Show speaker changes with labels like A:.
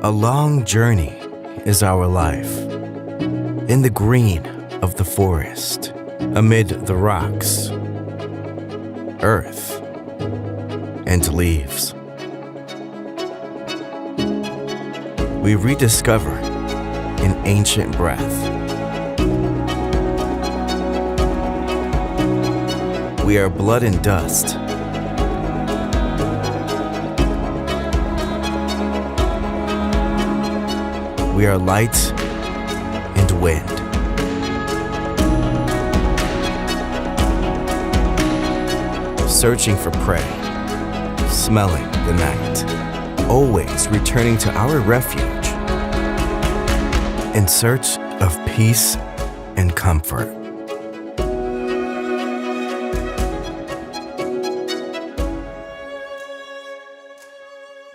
A: A long journey is our life, in the green of the forest, amid the rocks, earth, and leaves. We rediscover an ancient breath. We are blood and dust. We are light and wind. Searching for prey, smelling the night, always returning to our refuge in search of peace and comfort.